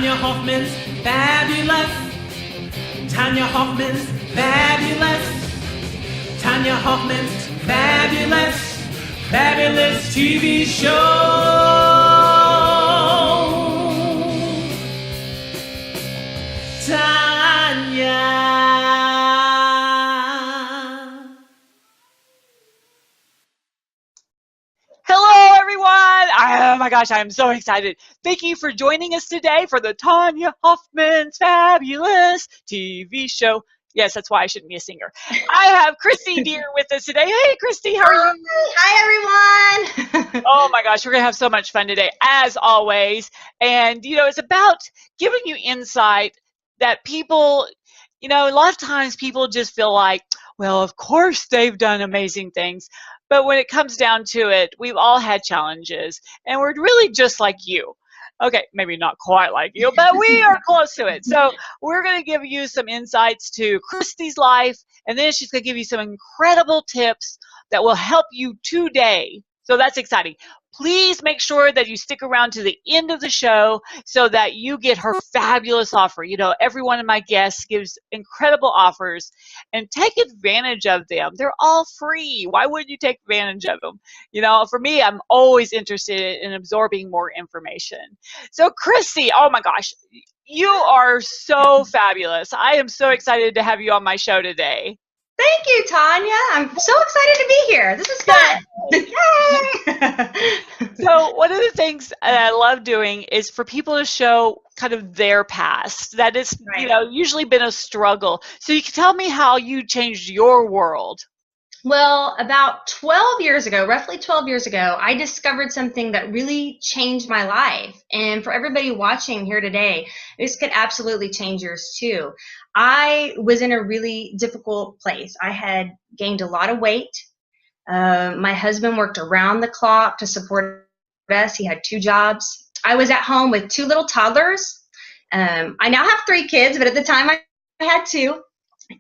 Tonya Hofmann's fabulous. Tonya Hofmann's fabulous. Tonya Hofmann's fabulous, fabulous TV show. Tonya. Hello, everyone. Oh my gosh, I am so excited. Thank you for joining us today for the Tonya Hofmann's fabulous TV show. Yes, that's why I shouldn't be a singer. I have Kristi Dear with us today. Hey, Kristi, how are you? Hi, everyone. Oh my gosh, we're going to have so much fun today, as always. And, you know, it's about giving you insight that people, you know, a lot of times people just feel like, well, of course they've done amazing things. But when it comes down to it, we've all had challenges, and we're really just like you. Okay, maybe not quite like you, but we are close to it. So we're going to give you some insights to Kristi's life, and then she's going to give you some incredible tips that will help you today. So that's exciting. Please make sure that you stick around to the end of the show so that you get her fabulous offer. You know, every one of my guests gives incredible offers, and take advantage of them. They're all free. Why wouldn't you take advantage of them? You know, for me, I'm always interested in absorbing more information. So Kristi, oh my gosh, you are so fabulous. I am so excited to have you on my show today. Thank you, Tonya. I'm so excited to be here. This is fun. Yay! So one of the things I love doing is for people to show kind of their past. That is, you know, usually been a struggle. So you can tell me how you changed your world. Well, about 12 years ago, roughly 12 years ago, I discovered something that really changed my life. And for everybody watching here today, this could absolutely change yours too. I was in a really difficult place. I had gained a lot of weight. My husband worked around the clock to support us. He had 2 jobs. I was at home with 2 little toddlers. I now have 3 kids, but at the time I had 2.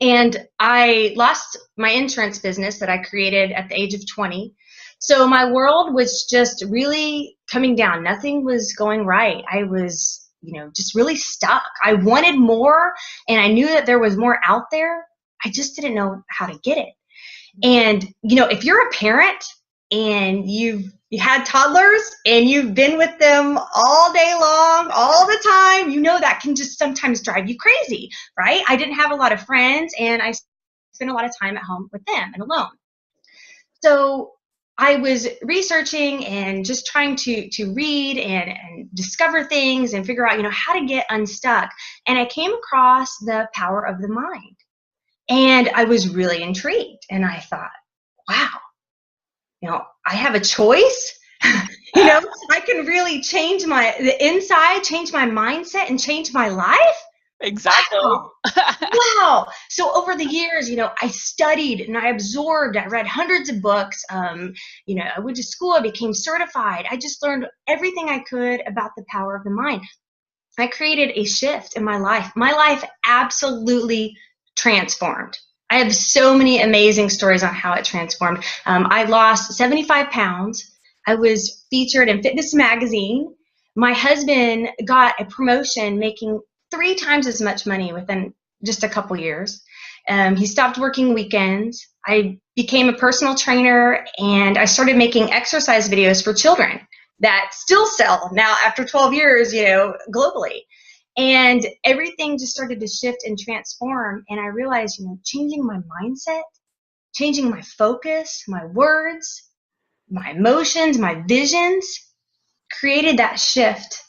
And I lost my insurance business that I created at the age of 20. So my world was just really coming down. Nothing was going right. I was, you know, just really stuck. I wanted more, and I knew that there was more out there. I just didn't know how to get it. And, you know, if you're a parent and you had toddlers and you've been with them all day long, all the time, you know that can just sometimes drive you crazy, right? I didn't have a lot of friends, and I spent a lot of time at home with them and alone. So I was researching and just trying to read and discover things and figure out, you know, how to get unstuck. And I came across the power of the mind. And I was really intrigued. And I thought, wow, you know, I have a choice. You know, I can really change the inside, change my mindset, and change my life. Exactly. Wow. Wow. So over the years, you know, I studied and I absorbed. I read hundreds of books. You know, I went to school. I became certified. I just learned everything I could about the power of the mind. I created a shift in my life. My life absolutely transformed. I have so many amazing stories on how it transformed. I lost 75 pounds. I was featured in Fitness Magazine. My husband got a promotion making 3 times as much money within just a couple years. He stopped working weekends. I became a personal trainer, and I started making exercise videos for children that still sell now after 12 years, you know, globally. And everything just started to shift and transform. And I realized, you know, changing my mindset, changing my focus, my words, my emotions, my visions, created that shift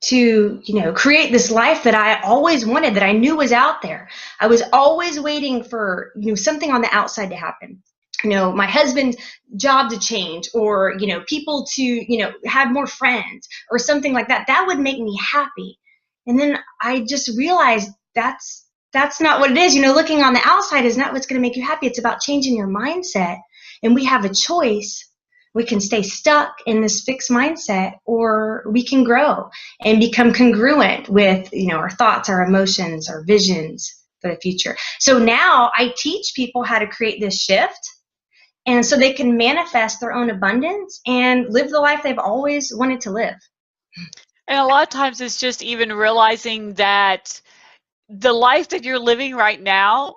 to, you know, create this life that I always wanted, that I knew was out there. I was always waiting for, you know, something on the outside to happen. You know, my husband's job to change, or, you know, people to, you know, have more friends or something like that. That would make me happy. And then I just realized that's not what it is. You know, looking on the outside is not what's going to make you happy. It's about changing your mindset. And we have a choice. We can stay stuck in this fixed mindset, or we can grow and become congruent with, you know, our thoughts, our emotions, our visions for the future. So now I teach people how to create this shift, and so they can manifest their own abundance and live the life they've always wanted to live. And a lot of times it's just even realizing that the life that you're living right now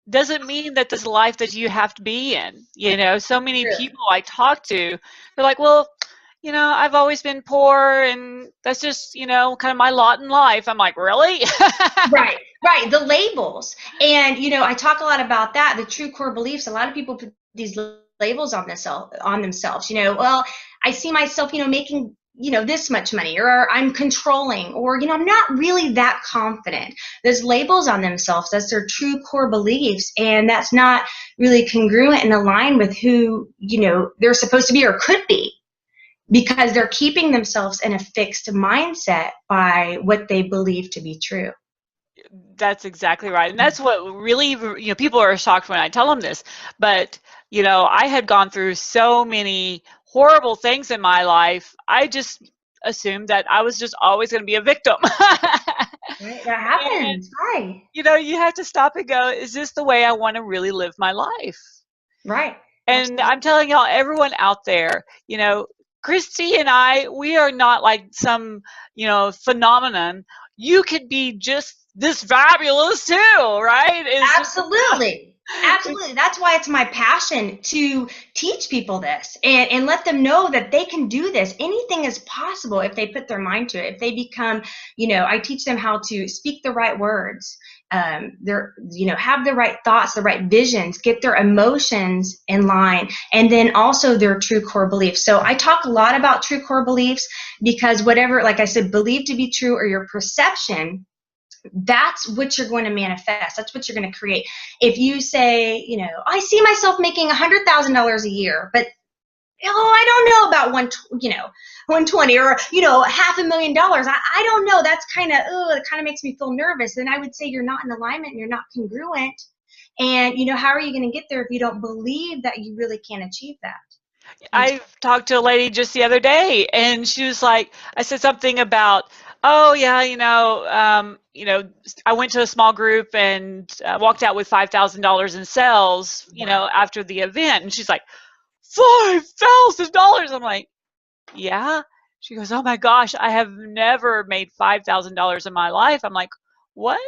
doesn't mean that this life that you have to be in. You know, so many True. people I talk to, they're like, well, you know, I've always been poor and that's just, you know, kind of my lot in life. I'm like, really? Right, right. The labels. And, I talk a lot about that, the true core beliefs. A lot of people put these labels on themselves. Well, I see myself, making, this much money, or I'm controlling, or, I'm not really that confident. There's labels on themselves. That's their true core beliefs. And that's not really congruent and aligned with who, they're supposed to be or could be, because they're keeping themselves in a fixed mindset by what they believe to be true. That's exactly right. And that's what really, people are shocked when I tell them this. But, I had gone through so many horrible things in my life. I just assumed that I was just always going to be a victim. Right, that And, happens. Right. you have to stop and go, is this the way I want to really live my life? Right. And Absolutely. I'm telling y'all, everyone out there, Kristi and I, we are not like some, phenomenon. You could be just this fabulous too, right? It's just Absolutely. Absolutely. That's why it's my passion to teach people this and let them know that they can do this. Anything is possible if they put their mind to it. If they become, I teach them how to speak the right words, have the right thoughts, the right visions, get their emotions in line, and then also their true core beliefs. So I talk a lot about true core beliefs because whatever, like I said, believe to be true or your perception, that's what you're going to manifest. That's what you're going to create. If you say, I see myself making $100,000 a year, but I don't know about 120 or $500,000. I don't know. That's it kind of makes me feel nervous. Then I would say you're not in alignment and you're not congruent. And how are you going to get there if you don't believe that you really can achieve that? I talked to a lady just the other day, and she was like, I said something about, oh yeah, I went to a small group and walked out with $5,000 in sales, after the event, and she's like, $5,000. I'm like, yeah. She goes, oh my gosh, I have never made $5,000 in my life. I'm like, what?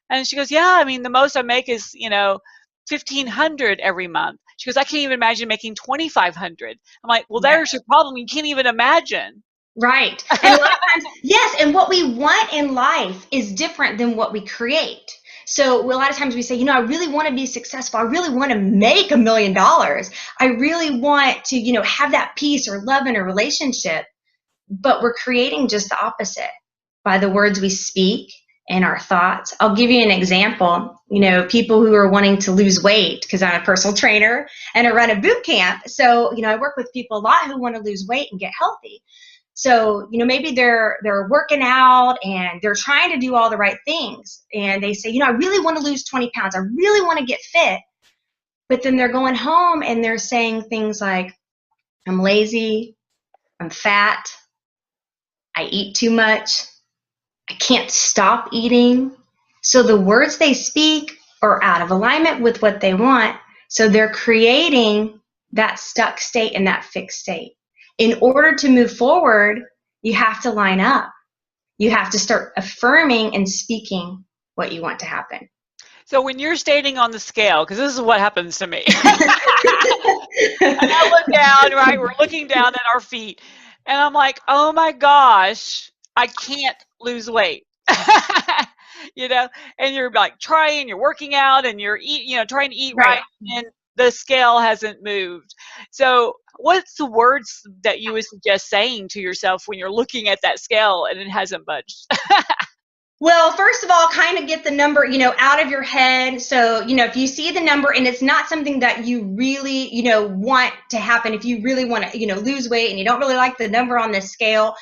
And she goes, yeah, I mean, the most I make is, 1,500 every month. She goes, I can't even imagine making 2,500. I'm like, well, Yeah. there's your problem. You can't even imagine. Right. And a lot of times, yes, and what we want in life is different than what we create. So a lot of times we say, I really want to be successful. I really want to make $1 million. I really want to, have that peace or love in a relationship. But we're creating just the opposite by the words we speak and our thoughts. I'll give you an example. People who are wanting to lose weight, because I'm a personal trainer and I run a boot camp. So, I work with people a lot who want to lose weight and get healthy. So, maybe they're working out and they're trying to do all the right things. And they say, I really want to lose 20 pounds. I really want to get fit. But then they're going home and they're saying things like, I'm lazy, I'm fat, I eat too much, I can't stop eating. So the words they speak are out of alignment with what they want. So they're creating that stuck state and that fixed state. In order to move forward, you have to line up. You have to start affirming and speaking what you want to happen. So when you're standing on the scale, because this is what happens to me, and I look down, right? We're looking down at our feet, and I'm like, oh my gosh, I can't lose weight. And you're like you're working out and you're trying to eat right, and the scale hasn't moved. So what's the words that you would suggest saying to yourself when you're looking at that scale and it hasn't budged? Well, first of all, kind of get the number, out of your head. So, if you see the number and it's not something that you really, want to happen, if you really want to, lose weight and you don't really like the number on the scale,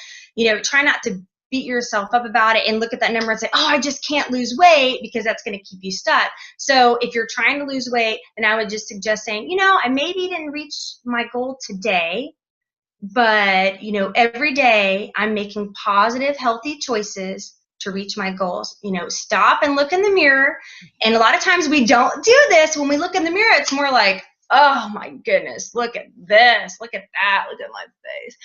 try not to beat yourself up about it and look at that number and say, oh, I just can't lose weight, because that's going to keep you stuck. So if you're trying to lose weight, then I would just suggest saying, I maybe didn't reach my goal today, but, every day I'm making positive, healthy choices to reach my goals. Stop and look in the mirror. And a lot of times we don't do this. When we look in the mirror, it's more like, oh my goodness, look at this, look at that, look at my face,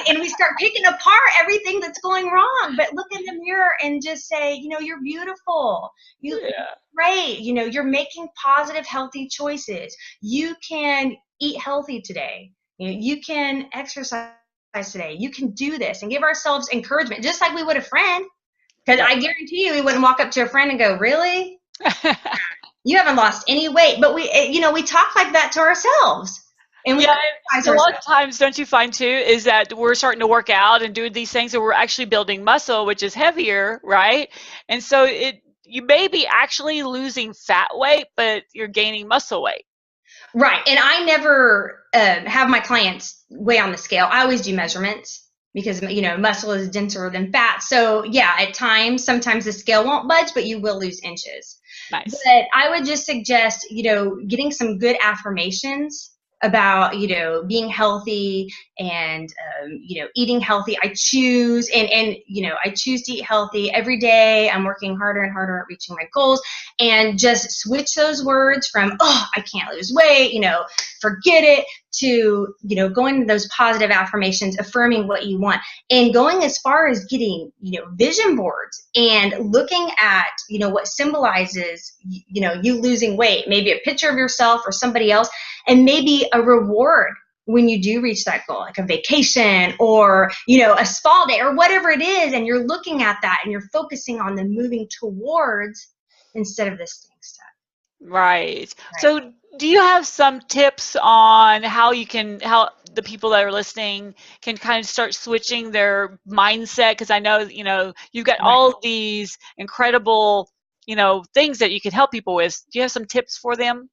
and we start picking apart everything that's going wrong. But look in the mirror and just say, you're beautiful. You're Yeah. great. You're making positive, healthy choices. You can eat healthy today. You can exercise today. You can do this, and give ourselves encouragement, just like we would a friend. Because I guarantee you, we wouldn't walk up to a friend and go, really? You haven't lost any weight. But we talk like that to ourselves. And we Yeah, criticize and a lot of ourselves. times, don't you find too, is that we're starting to work out and doing these things, and we're actually building muscle, which is heavier, right? And so you may be actually losing fat weight, but you're gaining muscle weight. Right. And I never have my clients weigh on the scale. I always do measurements because, muscle is denser than fat. So, yeah, at times, sometimes the scale won't budge, but you will lose inches. Nice. But I would just suggest, getting some good affirmations about, being healthy and, eating healthy. I choose I choose to eat healthy every day. I'm working harder and harder at reaching my goals, and just switch those words from, oh, I can't lose weight, forget it, to, going to those positive affirmations, affirming what you want, and going as far as getting, vision boards and looking at, what symbolizes, you losing weight, maybe a picture of yourself or somebody else, and maybe a reward when you do reach that goal, like a vacation or, a spa day or whatever it is. And you're looking at that and you're focusing on the moving towards instead of this thing stuff. Right. So do you have some tips on how the people that are listening can kind of start switching their mindset? Because I know, you've got all these incredible, things that you can help people with. Do you have some tips for them?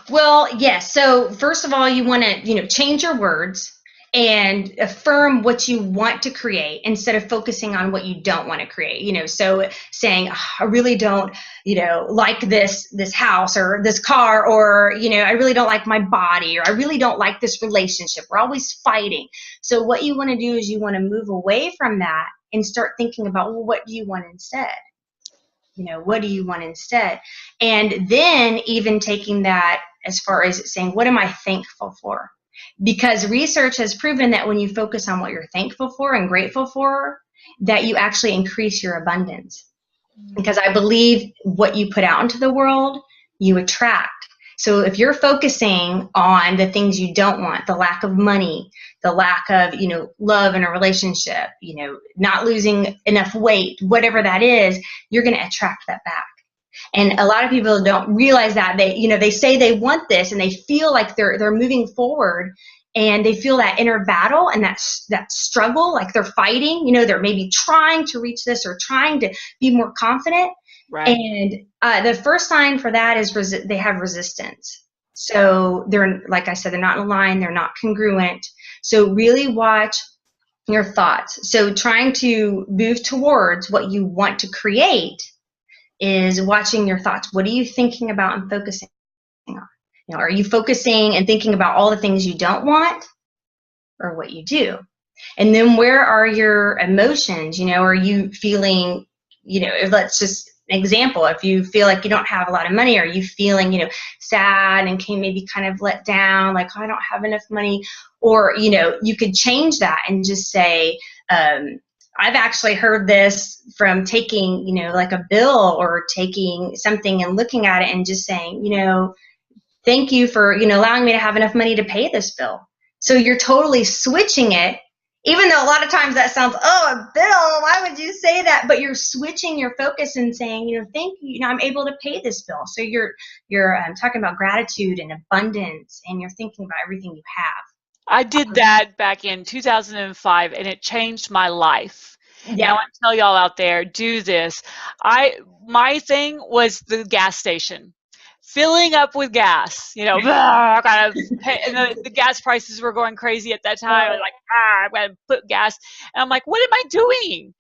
Well, yes. So first of all, you want to, change your words and affirm what you want to create instead of focusing on what you don't want to create. So saying, oh, I really don't, like this house or this car, or, I really don't like my body, or I really don't like this relationship. We're always fighting. So what you want to do is you want to move away from that and start thinking about, well, what do you want instead? What do you want instead? And then even taking that as far as saying, what am I thankful for? Because research has proven that when you focus on what you're thankful for and grateful for, that you actually increase your abundance. Because I believe what you put out into the world, you attract. So if you're focusing on the things you don't want, the lack of money, the lack of, love in a relationship, not losing enough weight, whatever that is, you're going to attract that back. And a lot of people don't realize that. They say they want this and they feel like they're moving forward, and they feel that inner battle and that struggle, like they're fighting, they're maybe trying to reach this or trying to be more confident. Right. And the first sign for that is they have resistance. So they're, like I said, they're not in line, they're not congruent. So really watch your thoughts. So trying to move towards what you want to create is watching your thoughts. What are you thinking about and focusing on? Are you focusing and thinking about all the things you don't want, or what you do? And then where are your emotions? Are you feeling, let's just example, if you feel like you don't have a lot of money, are you feeling, sad and can maybe kind of let down, like, oh, I don't have enough money? Or, you could change that and just say, I've actually heard this from taking, like a bill or taking something and looking at it and just saying, thank you for, allowing me to have enough money to pay this bill. So you're totally switching it, even though a lot of times that sounds, oh, a bill, why would you say that? But you're switching your focus and saying, thank you, I'm able to pay this bill. So you're talking about gratitude and abundance, and you're thinking about everything you have. I did that back in 2005, and it changed my life. Yeah. And I want to tell y'all out there, do this. My thing was the gas station. Filling up with gas, kind of, and the gas prices were going crazy at that time. I was like, I'm going to put gas. And I'm like, what am I doing?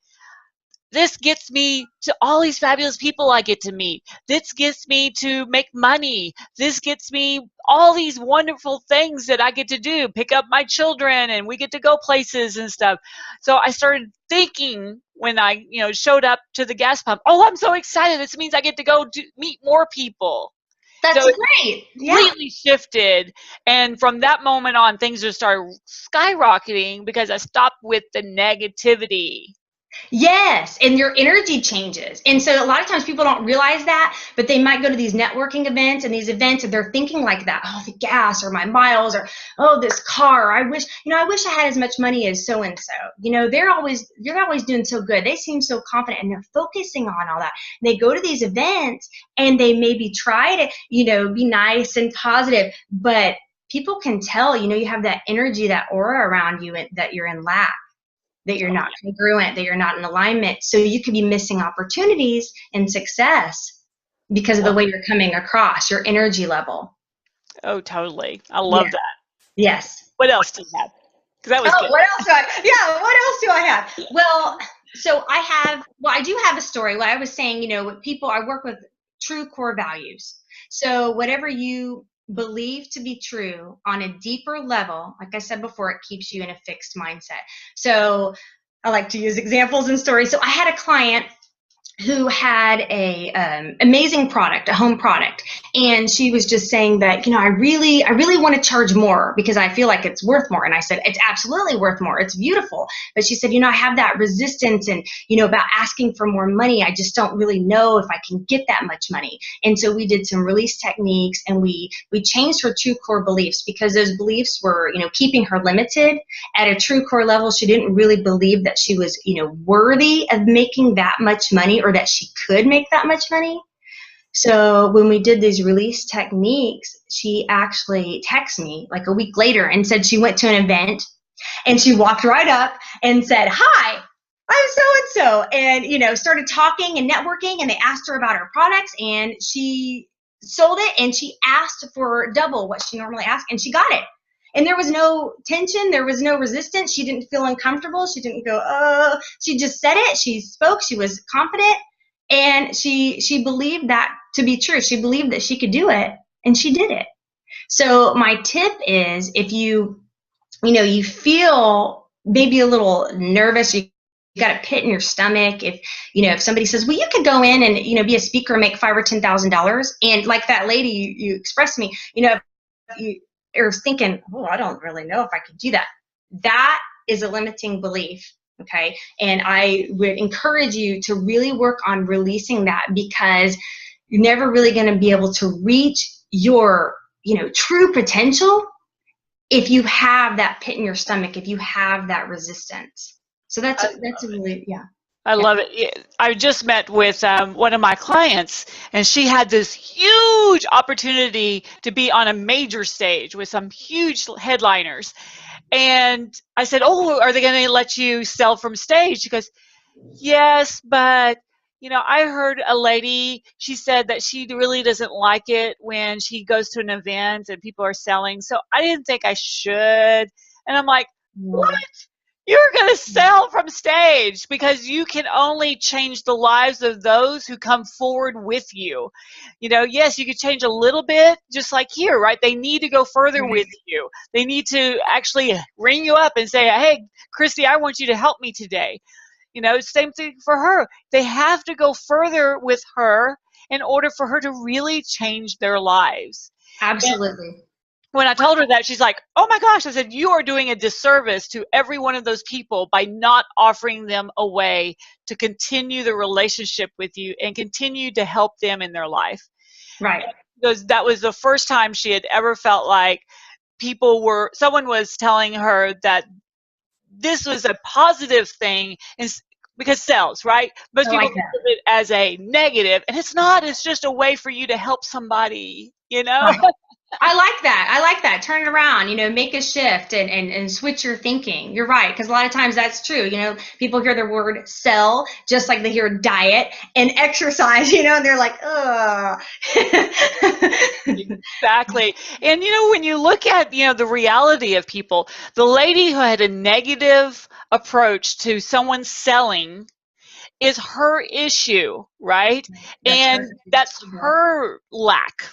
This gets me to all these fabulous people I get to meet. This gets me to make money. This gets me all these wonderful things that I get to do, pick up my children, and we get to go places and stuff. So I started thinking when I, showed up to the gas pump, oh, I'm so excited. This means I get to go meet more people. That's So it great. Yeah. completely shifted. And from that moment on, things just started skyrocketing because I stopped with the negativity. Yes, and your energy changes. And so a lot of times people don't realize that, but they might go to these networking events and these events and they're thinking like that, oh, the gas or my miles or oh, this car. I wish I had as much money as so and so. You're always doing so good. They seem so confident and they're focusing on all that. And they go to these events and they maybe try to, be nice and positive, but people can tell, you have that energy, that aura around you that you're in lack, that you're not congruent, that you're not in alignment. So you could be missing opportunities and success because of the way you're coming across, your energy level. Oh, totally. I Yeah. love that. Yes. What else do you have? Because that was Oh, good. what else do I have? Well, so I do have a story. What I was saying, with people, I work with true core values. So whatever you believe to be true on a deeper level, like I said before, it keeps you in a fixed mindset. So I like to use examples and stories. So I had a client who had a amazing product, a home product, and she was just saying that, I really want to charge more because I feel like it's worth more. And I said, it's absolutely worth more. It's beautiful. But she said, I have that resistance and, about asking for more money. I just don't really know if I can get that much money. And so we did some release techniques and we changed her true core beliefs because those beliefs were, keeping her limited at a true core level. She didn't really believe that she was, worthy of making that much money or that she could make that much money. So when we did these release techniques, she actually texted me like a week later and said she went to an event and she walked right up and said, "Hi, I'm so-and-so," and, started talking and networking, and they asked her about her products and she sold it and she asked for double what she normally asked and she got it. And there was no tension. There was no resistance. She didn't feel uncomfortable. She didn't go, oh. She just said it. She spoke. She was confident. And she believed that to be true. She believed that she could do it. And she did it. So my tip is if you feel maybe a little nervous, you got a pit in your stomach. If somebody says, well, you could go in and, be a speaker and make $5,000 or $10,000. And like that lady you expressed to me, if you are thinking, oh, I don't really know if I could do that. That is a limiting belief. Okay. And I would encourage you to really work on releasing that because you're never really going to be able to reach your, true potential if you have that pit in your stomach, if you have that resistance. So that's a really, yeah. I love it. I just met with one of my clients, and she had this huge opportunity to be on a major stage with some huge headliners. And I said, oh, are they going to let you sell from stage? She goes, yes, but, I heard a lady, she said that she really doesn't like it when she goes to an event and people are selling. So I didn't think I should. And I'm like, what? You're going to sell from stage because you can only change the lives of those who come forward with you. Yes, you could change a little bit, just like here, right? They need to go further with you. They need to actually ring you up and say, hey, Kristi, I want you to help me today. Same thing for her. They have to go further with her in order for her to really change their lives. Absolutely. And when I told her that, she's like, oh my gosh, I said, you are doing a disservice to every one of those people by not offering them a way to continue the relationship with you and continue to help them in their life. Right. Because that was the first time she had ever felt like someone was telling her that this was a positive thing because sales, right? Most people think of it as a negative, and it's not. It's just a way for you to help somebody, Right. I like that. Turn it around, make a shift and switch your thinking. You're right. Because a lot of times that's true. People hear the word sell just like they hear diet and exercise, and they're like, ugh. Exactly. And, when you look at, the reality of people, the lady who had a negative approach to someone selling is her issue, right? That's her lack.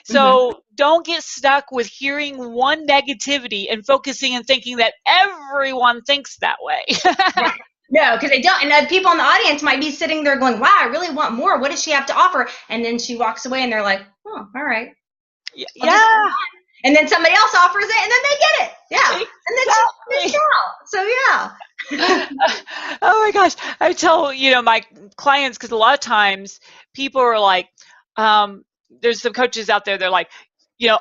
So don't get stuck with hearing one negativity and focusing and thinking that everyone thinks that way. No, because they don't. And people in the audience might be sitting there going, wow, I really want more. What does she have to offer? And then she walks away and they're like, oh, all right. I'll just move Yeah. on. And then somebody else offers it and then they get it. Yeah. And then she Exactly. out. So yeah. Oh my gosh. I tell, my clients, because a lot of times people are like, there's some coaches out there, they're like,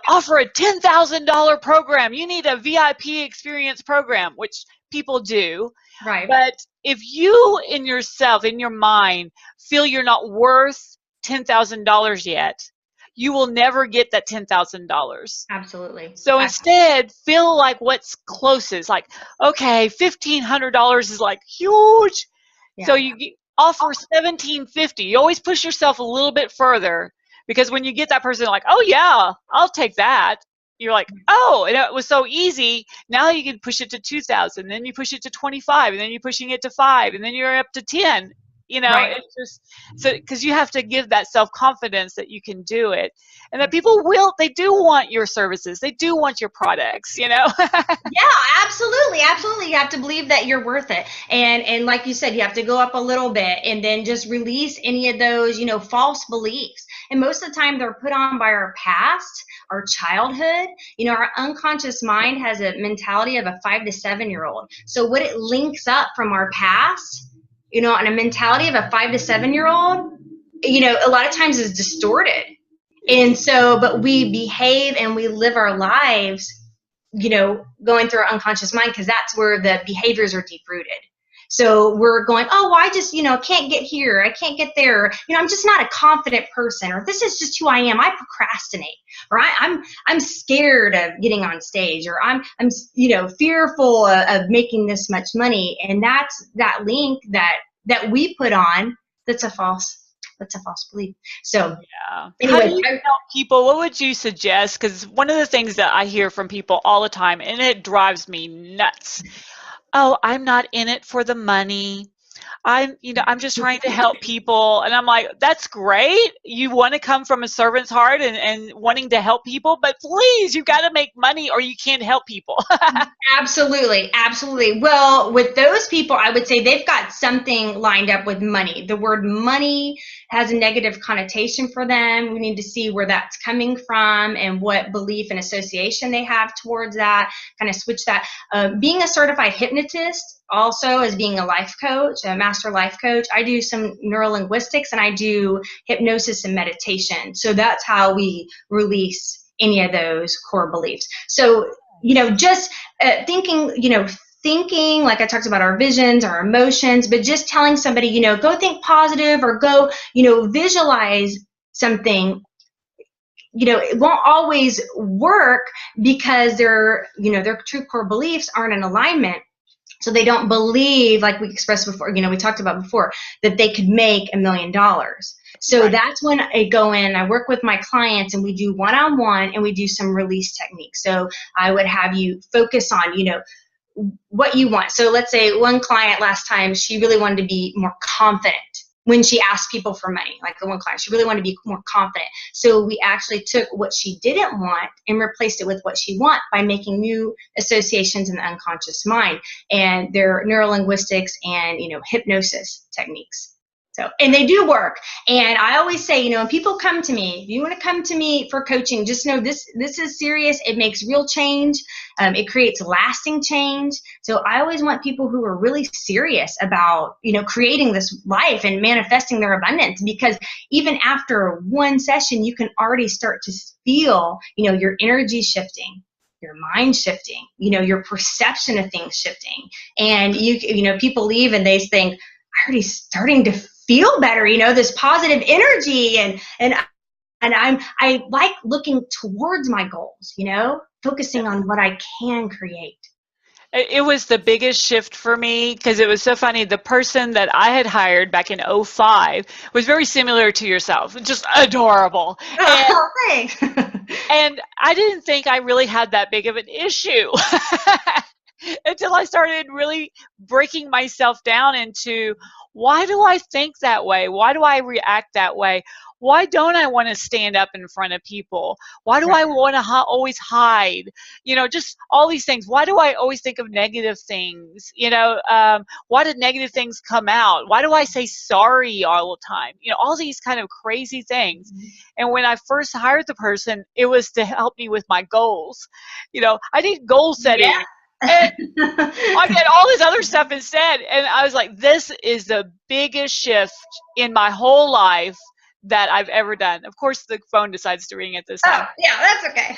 offer a $10,000 program. You need a VIP experience program, which people do. Right. But if you in yourself, in your mind, feel you're not worth $10,000 yet, you will never get that $10,000. Absolutely. So instead, feel like what's closest. Like, okay, $1,500 is like huge. Yeah. So you offer $1,750. You always push yourself a little bit further, because when you get that person like, oh yeah, I'll take that. You're like, oh, and it was so easy. Now you can push it to 2,000, then you push it to 25, and then you're pushing it to 5, and then you're up to 10. Right. It's just so, because you have to give that self-confidence that you can do it, and that people they do want your services, they do want your products. Yeah, absolutely. Absolutely. You have to believe that you're worth it. And like you said, you have to go up a little bit and then just release any of those, false beliefs. And most of the time they're put on by our past, our childhood. Our unconscious mind has a mentality of a 5 to 7-year-old. So what it links up from our past, and a mentality of a 5 to 7-year-old, a lot of times is distorted. And so, but we behave and we live our lives, going through our unconscious mind, because that's where the behaviors are deep rooted. So we're going, oh, well, I just, can't get here. I can't get there. I'm just not a confident person, or this is just who I am. I procrastinate, or I'm scared of getting on stage, or I'm fearful of making this much money. And that's that link that we put on. That's a false belief. So yeah. Anyway, how do you tell people, what would you suggest? Because one of the things that I hear from people all the time, and it drives me nuts. Oh, I'm not in it for the money. I'm just trying to help people. And I'm like, that's great. You want to come from a servant's heart and wanting to help people, but please, you've got to make money or you can't help people. Absolutely. Absolutely. Well, with those people, I would say they've got something lined up with money. The word money has a negative connotation for them. We need to see where that's coming from and what belief and association they have towards that, kind of switch that. Being a certified hypnotist, also as being a life coach, a master life coach, I do some neurolinguistics and I do hypnosis and meditation. So that's how we release any of those core beliefs. So, just thinking, like I talked about our visions, our emotions, but just telling somebody, go think positive, or go, visualize something. It won't always work because their true core beliefs aren't in alignment. So they don't believe, like we expressed before, we talked about before, that they could make $1 million. So Right. That's when I go in, I work with my clients and we do one-on-one and we do some release techniques. So I would have you focus on, what you want. So let's say one client last time, she really wanted to be more confident when she asked people for money. Like the one client, she really wanted to be more confident. So we actually took what she didn't want and replaced it with what she wants by making new associations in the unconscious mind. And they're neurolinguistics and, hypnosis techniques. So, and they do work. And I always say, when people come to me, if you want to come to me for coaching, just know this is serious. It makes real change. It creates lasting change. So I always want people who are really serious about, creating this life and manifesting their abundance, because even after one session, you can already start to feel, your energy shifting, your mind shifting, your perception of things shifting. And people leave and they think, I'm already starting to feel better, this positive energy, and I like looking towards my goals, focusing on what I can create. It was the biggest shift for me, because it was so funny. The person that I had hired back in 2005 was very similar to yourself, just adorable. Oh, thanks. And I didn't think I really had that big of an issue. until I started really breaking myself down into, why do I think that way? Why do I react that way? Why don't I want to stand up in front of people? Why do I want to always hide? Just all these things. Why do I always think of negative things? Why do negative things come out? Why do I say sorry all the time? All these kind of crazy things. And when I first hired the person, it was to help me with my goals. I did goal setting. Yeah. And I did all this other stuff instead. And I was like, this is the biggest shift in my whole life that I've ever done. Of course, the phone decides to ring at this time. Oh, yeah, that's okay.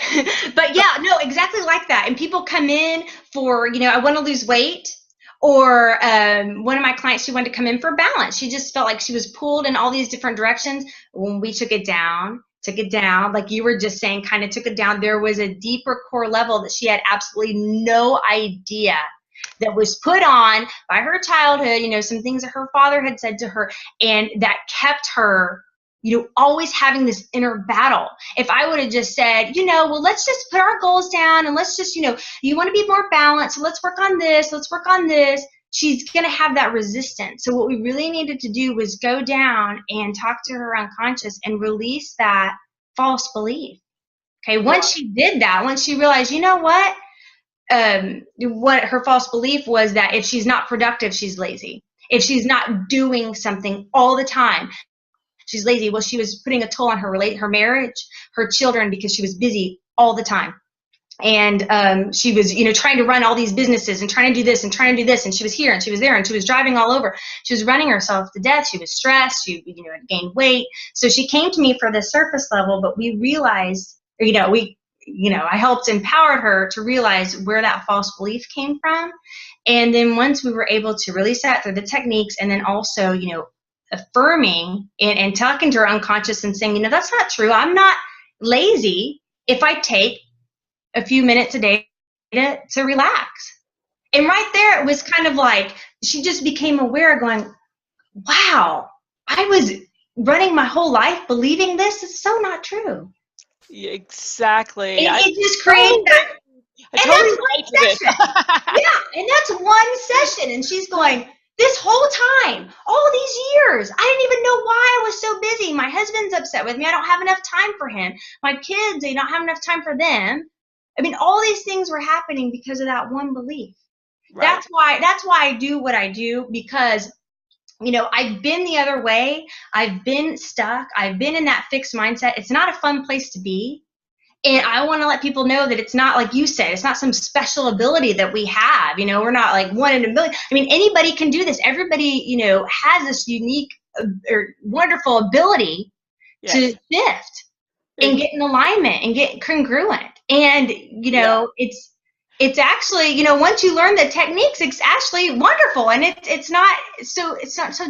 But yeah, no, exactly like that. And people come in for, I want to lose weight. Or one of my clients, she wanted to come in for balance. She just felt like she was pulled in all these different directions. When we took it down, like you were just saying, kind of took it down, there was a deeper core level that she had absolutely no idea that was put on by her childhood, some things that her father had said to her, and that kept her always having this inner battle. If I would have just said, well, let's just put our goals down and let's just, you want to be more balanced, so let's work on this, she's going to have that resistance. So what we really needed to do was go down and talk to her unconscious and release that false belief. Okay, once she did that, once she realized, what her false belief was, that if she's not productive, she's lazy. If she's not doing something all the time, she's lazy. Well, she was putting a toll on her marriage, her children, because she was busy all the time. And she was, trying to run all these businesses and trying to do this and trying to do this. And she was here and she was there and she was driving all over. She was running herself to death. She was stressed. She, had gained weight. So she came to me for the surface level, but we realized, I helped empower her to realize where that false belief came from. And then once we were able to release that through the techniques, and then also, affirming and talking to her unconscious and saying, that's not true. I'm not lazy if I take a few minutes a day to relax. And right there, it was kind of like she just became aware, going, wow, I was running my whole life believing this. It's so not true. Exactly. And it just creates that. And totally that's one session. Yeah, and that's one session. And she's going, this whole time, all these years, I didn't even know why I was so busy. My husband's upset with me. I don't have enough time for him. My kids, they don't have enough time for them. I mean, all these things were happening because of that one belief. Right. That's why I do what I do, because, I've been the other way. I've been stuck. I've been in that fixed mindset. It's not a fun place to be. And I want to let people know that it's not, like you said, it's not some special ability that we have. We're not like one in a million. I mean, anybody can do this. Everybody, has this unique or wonderful ability to shift and get in alignment and get congruent. And, it's actually, once you learn the techniques, it's actually wonderful. And it's not so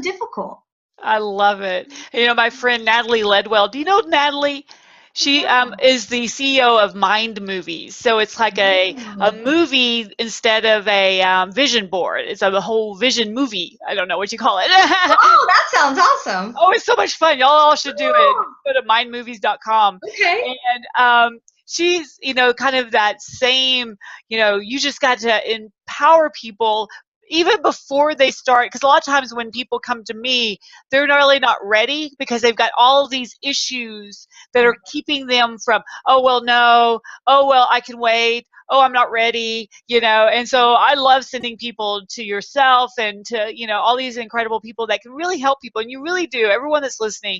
difficult. I love it. My friend Natalie Ledwell, do you know Natalie? She is the CEO of Mind Movies. So it's like a movie instead of a vision board. It's a whole vision movie. I don't know what you call it. Oh, that sounds awesome. Oh, it's so much fun. Y'all all should do it. Go to mindmovies.com. Okay. And she's, kind of that same, you just got to empower people even before they start, because a lot of times when people come to me, they're really not ready because they've got all of these issues that are keeping them from, oh, well, no, oh, well, I can wait, oh, I'm not ready, and so I love sending people to yourself and to, all these incredible people that can really help people, and you really do. Everyone that's listening,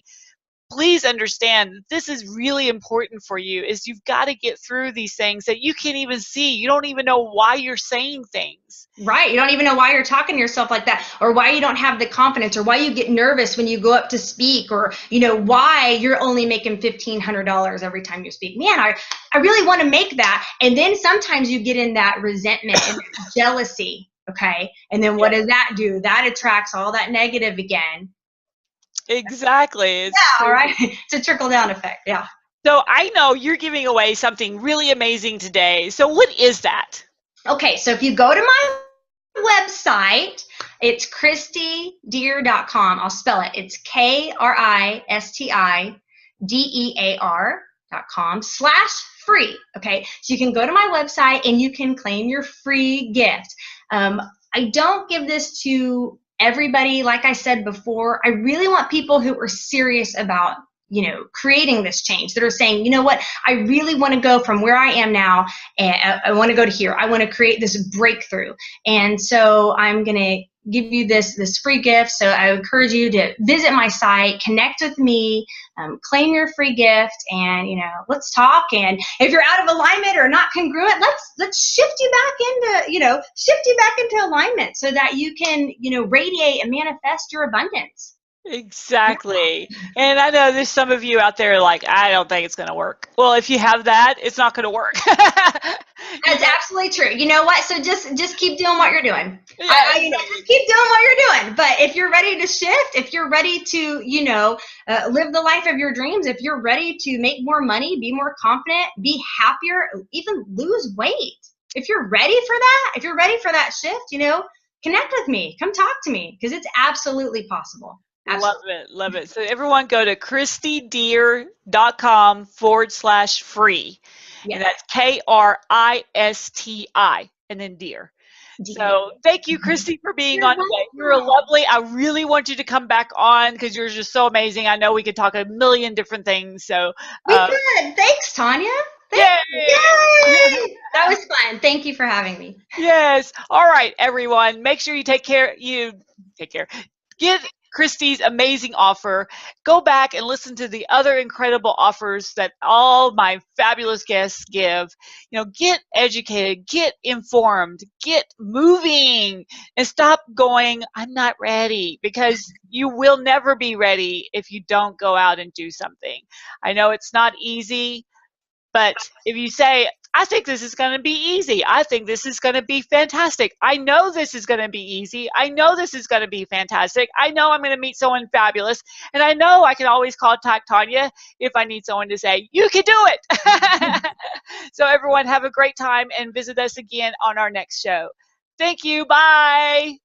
please understand this is really important for you, is you've got to get through these things that you can't even see. You don't even know why you're saying things. Right. You don't even know why you're talking to yourself like that, or why you don't have the confidence, or why you get nervous when you go up to speak, or, why you're only making $1,500 every time you speak. Man, I really want to make that. And then sometimes you get in that resentment and jealousy. Okay. And then what does that do? That attracts all that negative again. Exactly. All right. It's a trickle-down effect. Yeah. So I know you're giving away something really amazing today. So what is that? Okay. So if you go to my website, it's KristiDear.com. I'll spell it. It's KristiDear. tonya.com/free. Okay, so you can go to my website and you can claim your free gift. I don't give this to everybody. Like I said before, I really want people who are serious about, creating this change, that are saying, you know what, I really want to go from where I am now, and I want to go to here. I want to create this breakthrough. And so I'm going to give you this free gift. So I encourage you to visit my site, connect with me, claim your free gift, and let's talk. And if you're out of alignment or not congruent, let's shift you back into alignment so that you can radiate and manifest your abundance. Exactly. And I know there's some of you out there like, I don't think it's going to work. Well, if you have that, it's not going to work. That's absolutely true. You know what? So just keep doing what you're doing. Yeah, Just keep doing what you're doing. But if you're ready to shift, if you're ready to, live the life of your dreams, if you're ready to make more money, be more confident, be happier, even lose weight, if you're ready for that shift, connect with me. Come talk to me, because it's absolutely possible. Absolutely. Love it. So everyone go to kristidear.com/free. Yes. And that's KRISTI and then Dear. So thank you, Kristi, for being on today. You're lovely. I really want you to come back on because you're just so amazing. I know we could talk a million different things. So we could. Thanks, Tonya. Yay! That was fun. Thank you for having me. Yes. All right, everyone. Make sure you take care. Get Kristi's amazing offer. Go back and listen to the other incredible offers that all my fabulous guests give. Get educated, get informed, get moving, and stop going, I'm not ready, because you will never be ready if you don't go out and do something. I know it's not easy, but if you say, I think this is going to be easy. I think this is going to be fantastic. I know this is going to be easy. I know this is going to be fantastic. I know I'm going to meet someone fabulous. And I know I can always contact Tonya if I need someone to say, you can do it. So everyone have a great time and visit us again on our next show. Thank you. Bye.